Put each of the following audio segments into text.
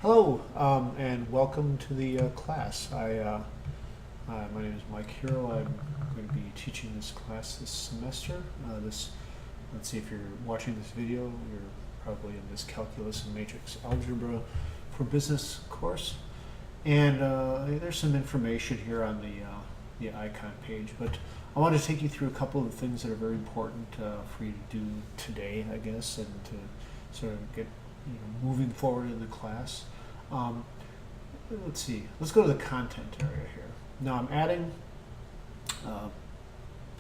Hello, and welcome to the class. My name is Mike Hero. I'm going to be teaching this class this semester. Let's see, if you're watching this video, you're probably in this Calculus and Matrix Algebra for Business course. And there's some information here on the icon page, but I want to take you through a couple of things that are very important for you to do today, I guess, and to sort of get moving forward in the class. Let's see. Let's go to the content area here. Now I'm adding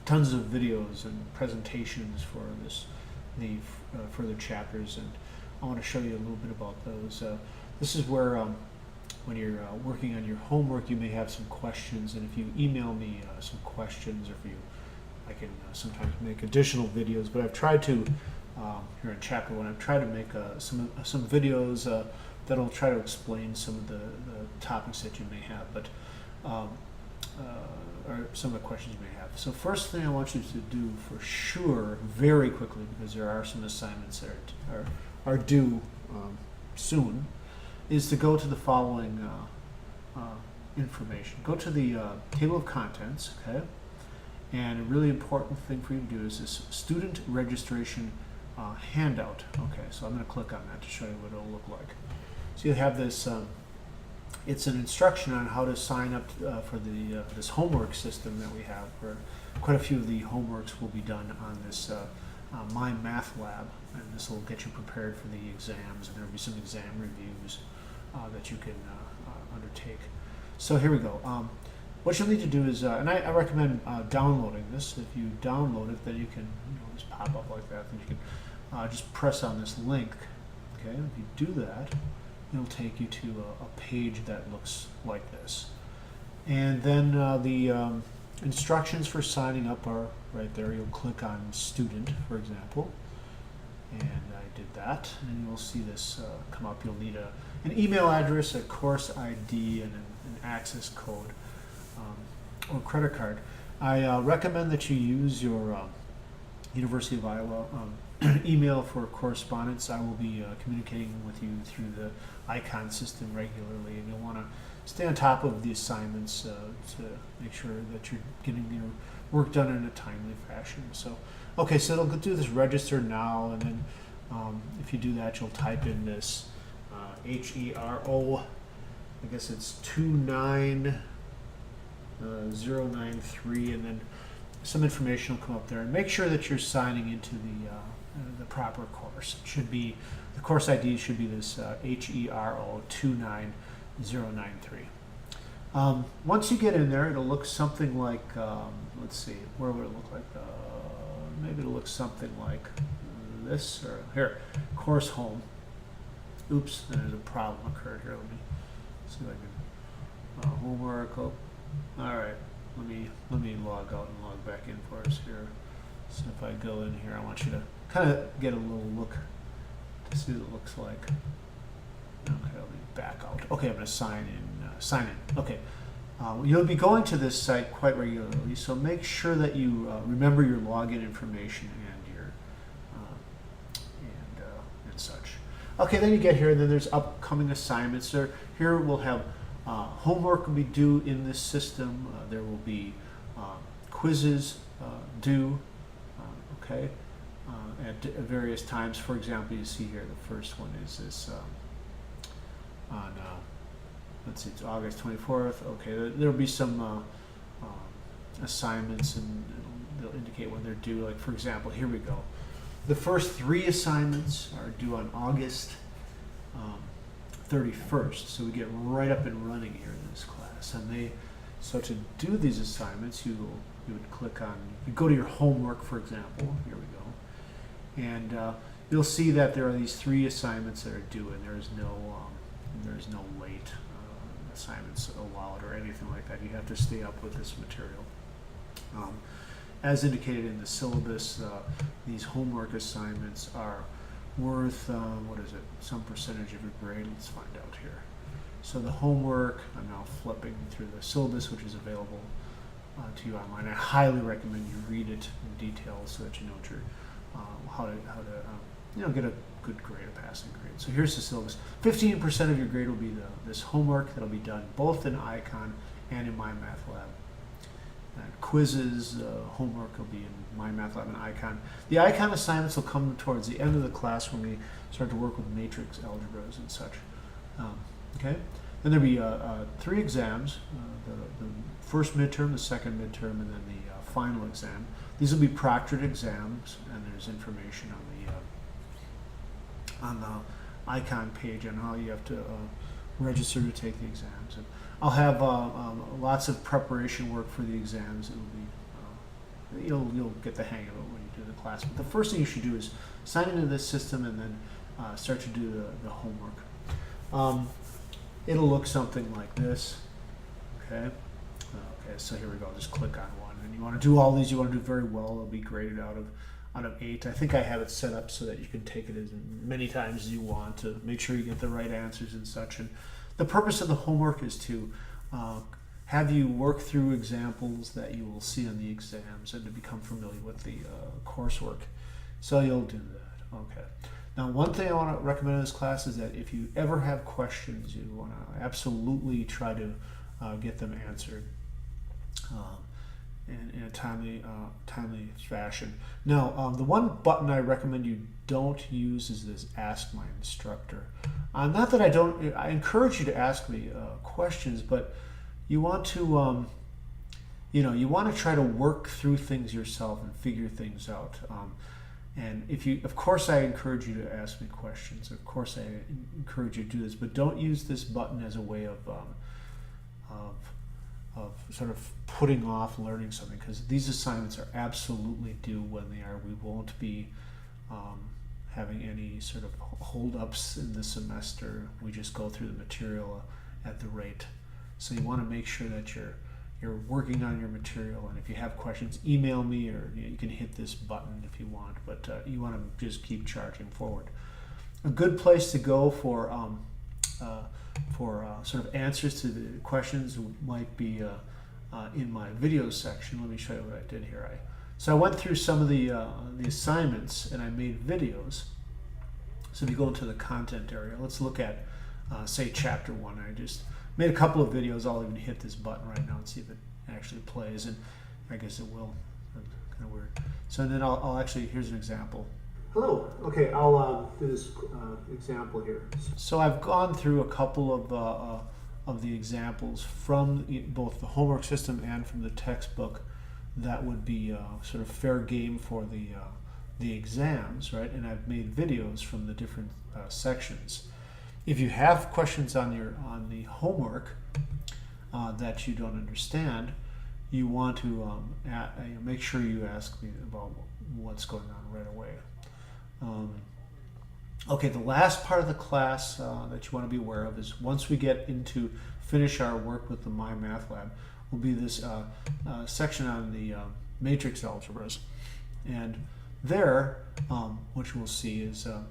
tons of videos and presentations for the further chapters, and I want to show you a little bit about those. This is where when you're working on your homework, you may have some questions, and if you email me some questions, or I can sometimes make additional videos. But I've tried to here in chapter 1, I've tried to make some videos that'll try to explain some of the topics that you may have, but or some of the questions you may have. So first thing I want you to do for sure, very quickly, because there are some assignments that are due soon, is to go to the following information. Go to the table of contents, okay? And a really important thing for you to do is this student registration handout. Okay, so I'm going to click on that to show you what it'll look like. So you have this, it's an instruction on how to sign up for this homework system that we have, where quite a few of the homeworks will be done on this My Math Lab, and this will get you prepared for the exams, and there will be some exam reviews that you can undertake. So here we go. What you'll need to do is, and I recommend downloading this. If you download it, then you can just pop up like that, then you can just press on this link. Okay, if you do that, it'll take you to a page that looks like this. And then the instructions for signing up are right there. You'll click on student, for example, and I did that, and you'll see this come up. You'll need an email address, a course ID, and an access code or credit card. I recommend that you use your University of Iowa email for correspondence. I will be communicating with you through the icon system regularly, and you'll want to stay on top of the assignments to make sure that you're getting your work done in a timely fashion. So, okay, so it'll do this register now, and then if you do that, you'll type in this HERO. I guess it's 29093, and then some information will come up there. And make sure that you're signing into the proper course. It should be, the course ID should be this HERO 29093. Once you get in there, it'll look something like, let's see, where would it look like? Maybe it'll look something like this, or here, course home. Oops, there's a problem occurred here. Let me see if I can, homework, oh, all right. Let me log out and log back in for us here. So if I go in here, I want you to kind of get a little look to see what it looks like. Okay, let me back out. Okay, I'm going to sign in. Okay, you'll be going to this site quite regularly, so make sure that you remember your login information and your and such. Okay, then you get here, and then there's upcoming assignments. Here we'll have homework will be due in this system. There will be quizzes due, okay, at various times. For example, you see here the first one is this on, let's see, it's August 24th. Okay, there'll be some assignments, and they'll indicate when they're due. Like, for example, here we go. The first 3 assignments are due on August 31st, so we get right up and running here in this class. And so to do these assignments, you would click on, you go to your homework, for example. Here we go, and you'll see that there are these 3 assignments that are due, and there's no late assignments allowed or anything like that. You have to stay up with this material. As indicated in the syllabus, these homework assignments are worth, what is it, some percentage of your grade. Let's find out here. So the homework, I'm now flipping through the syllabus, which is available to you online. I highly recommend you read it in detail so that you know what you're, how to get a good grade, a passing grade. So here's the syllabus. 15% of your grade will be this homework that'll be done both in Icon and in MyMathLab. And quizzes, homework will be in MyMathLab and Icon. The Icon assignments will come towards the end of the class when we start to work with matrix algebras and such. Okay? Then there'll be 3 exams, the first midterm, the second midterm, and then the final exam. These will be proctored exams, and there's information on the Icon page on how you have to register to take the exams. And I'll have lots of preparation work for the exams. It'll be you'll get the hang of it when you do the class. But the first thing you should do is sign into this system and then start to do the homework. It'll look something like this. Okay. Okay. So here we go. Just click on one, and you want to do all these. You want to do very well. It'll be graded out of 8. I think I have it set up so that you can take it as many times as you want to make sure you get the right answers and such. And the purpose of the homework is to have you work through examples that you will see on the exams and to become familiar with the coursework. So you'll do that. Okay. Now, one thing I want to recommend in this class is that if you ever have questions, you want to absolutely try to get them answered in a timely fashion. Now, the one button I recommend you don't use is this Ask My Instructor. Not that I encourage you to ask me questions, but you want to, you want to try to work through things yourself and figure things out. And of course, I encourage you to ask me questions. Of course, I encourage you to do this, but don't use this button as a way of sort of putting off learning something, because these assignments are absolutely due when they are. We won't be having any sort of hold-ups in the semester. We just go through the material at the rate. So you want to make sure that you're working on your material, and if you have questions, email me, or you can hit this button if you want, but you want to just keep charging forward. A good place to go for sort of answers to the questions might be in my videos section. Let me show you what I did here. So I went through some of the assignments and I made videos. So if you go into the content area, let's look at say chapter 1. I just made a couple of videos. I'll even hit this button right now and see if it actually plays, and I guess it will. Kind of weird. So then I'll actually, here's an example. Hello. Okay, I'll do this example here. So I've gone through a couple of the examples from both the homework system and from the textbook that would be sort of fair game for the exams, right? And I've made videos from the different sections. If you have questions on the homework that you don't understand, you want to make sure you ask me about what's going on right away. Okay, the last part of the class that you want to be aware of is once we get into finish our work with the MyMathLab, will be this section on the matrix algebras. And there, what you will see is a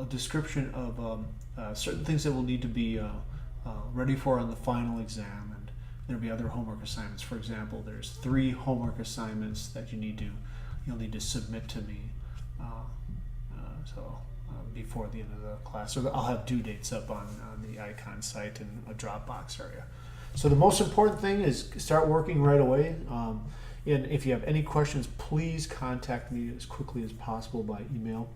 description of certain things that will need to be ready for on the final exam, and there'll be other homework assignments. For example, there's 3 homework assignments that you'll need to submit to me before the end of the class. So I'll have due dates up on the Icon site and a Dropbox area. So the most important thing is start working right away. And if you have any questions, please contact me as quickly as possible by email.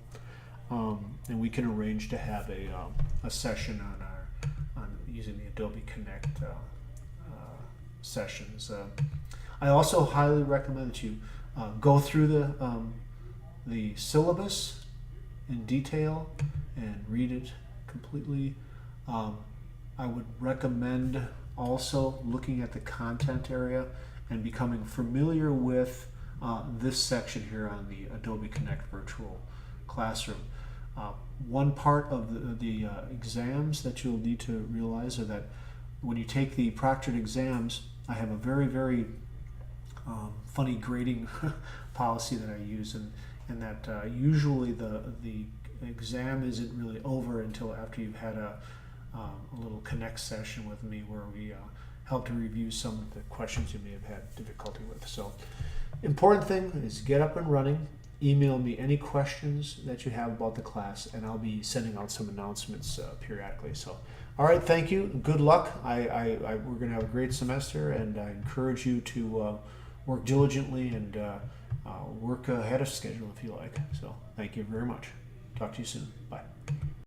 And we can arrange to have a session on using the Adobe Connect sessions. I also highly recommend that you go through the syllabus in detail and read it completely. I would recommend also looking at the content area and becoming familiar with this section here on the Adobe Connect Virtual Classroom. One part of the exams that you'll need to realize are that when you take the proctored exams, I have a very, very funny grading policy that I use, and that usually the exam isn't really over until after you've had a little connect session with me where we help to review some of the questions you may have had difficulty with. So important thing is get up and running, email me any questions that you have about the class, and I'll be sending out some announcements periodically. So, all right, thank you. Good luck. We're going to have a great semester, and I encourage you to work diligently and work ahead of schedule if you like. So, thank you very much. Talk to you soon. Bye.